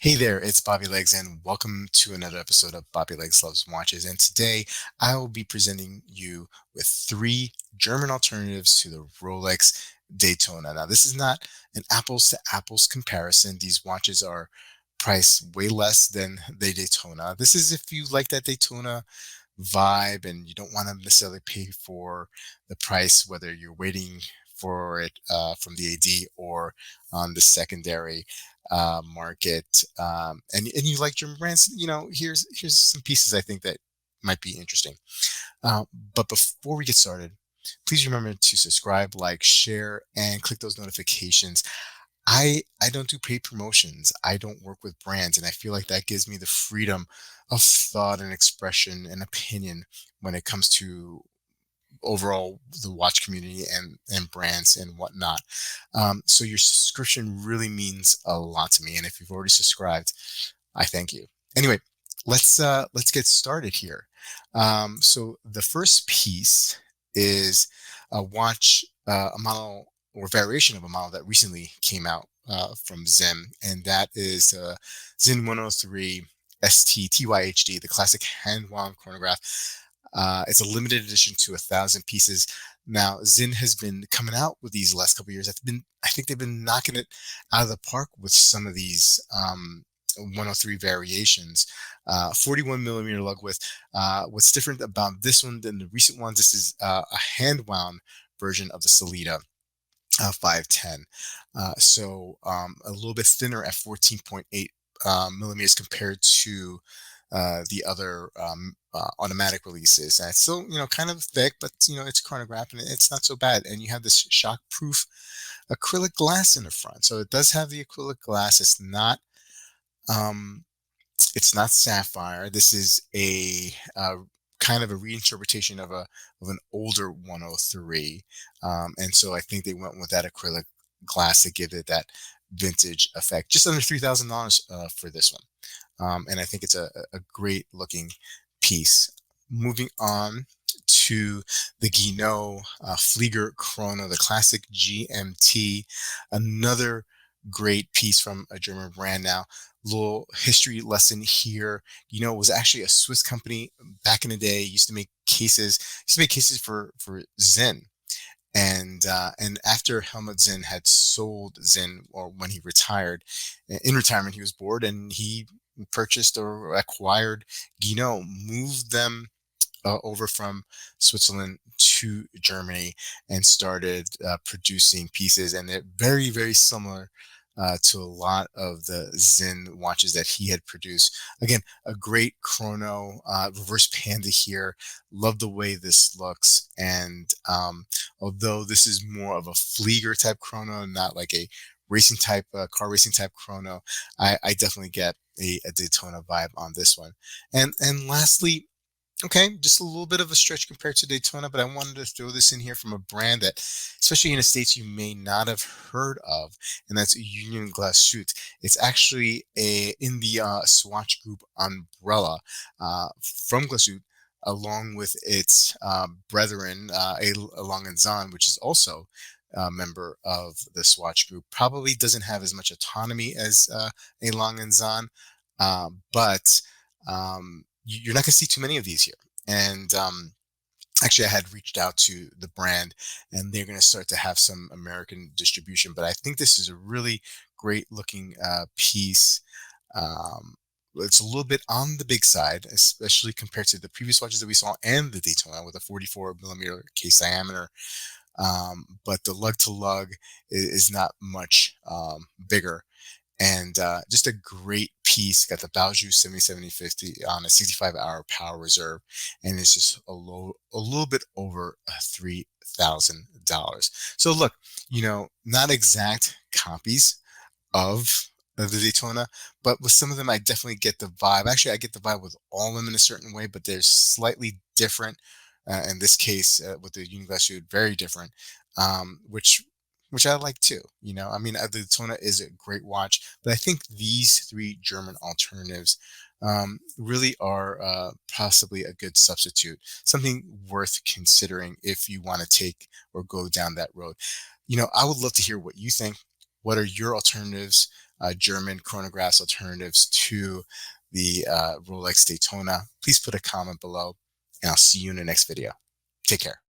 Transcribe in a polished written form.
Hey there, it's Bobby Legs, and welcome to another episode of Bobby Legs Loves Watches. And today I will be presenting you with three German alternatives to the Rolex Daytona. Now, this is not an apples to apples comparison. These watches are priced way less than the Daytona. This is if you like that Daytona vibe and you don't want to necessarily pay for the price, whether you're waiting for it from the AD or on the secondary market, and you like German brands. Here's some pieces I think that might be interesting. Uh, but before we get started, please remember to subscribe, like, share, and click those notifications. I don't do paid promotions. I don't work with brands, and I feel like that gives me the freedom of thought and expression and opinion when it comes to overall the watch community and brands and whatnot. So your subscription really means a lot to me, and if you've already subscribed, I thank you. Anyway, let's get started here. So the first piece is a watch, a model or variation of a model that recently came out from ZAIN, and that is ZAIN 103 St Ty YHD, the classic hand-wound chronograph. It's a limited edition to 1,000 pieces. Now, ZAIN has been coming out with these last couple of years. I think they've been knocking it out of the park with some of these 103 variations. 41 millimeter lug width. What's different about this one than the recent ones? This is a hand wound version of the Salida 510. So a little bit thinner at 14.8 millimeters compared to the other automatic releases. And it's still, kind of thick, but it's chronograph and it's not so bad. And you have this shock-proof acrylic glass in the front, so it does have the acrylic glass. Um, it's not sapphire. This is a kind of a reinterpretation of an older 103, and so I think they went with that acrylic glass to give it that vintage effect. Just under $3,000 for this one. And I think it's a great looking piece. Moving on to the Chrono Flieger Chrono, the classic GMT, another great piece from a German brand. Now, little history lesson here. It was actually a Swiss company back in the day. Used to make cases for ZAIN. And after Helmut ZAIN had sold ZAIN, or when he retired, in retirement he was bored and he purchased or acquired Chrono, moved them over from Switzerland to Germany, and started producing pieces. And they're very, very similar to a lot of the ZAIN watches that he had produced. Again, a great chrono, reverse panda here. Love the way this looks. And although this is more of a Flieger type chrono, not like a racing type, car racing type chrono, I definitely get a Daytona vibe on this one. And lastly, okay, just a little bit of a stretch compared to Daytona, but I wanted to throw this in here from a brand that, especially in the States, you may not have heard of, and that's Union Glashütte. It's actually in the Swatch Group umbrella from Glashütte, along with its brethren, A. Lange & Söhne, which is also a member of the Swatch Group. Probably doesn't have as much autonomy as A. Lange & Söhne, but you're not going to see too many of these here. And actually, I had reached out to the brand, and they're going to start to have some American distribution. But I think this is a really great looking piece. It's a little bit on the big side, especially compared to the previous watches that we saw and the Daytona with a 44 millimeter case diameter. But the lug to lug is not much bigger. And just a great piece. Got the Baoju 70-70-50 on a 65-hour power reserve, and it's just a little bit over $3,000. So look, not exact copies of the Daytona, but with some of them, I definitely get the vibe. Actually, I get the vibe with all of them in a certain way, but they're slightly different. In this case, with the Union Glashütte, very different, which I like too. I mean, the Daytona is a great watch, but I think these three German alternatives really are possibly a good substitute, something worth considering if you want to take or go down that road. I would love to hear what you think. What are your alternatives? German chronographs alternatives to the Rolex Daytona, please put a comment below, and I'll see you in the next video. Take care.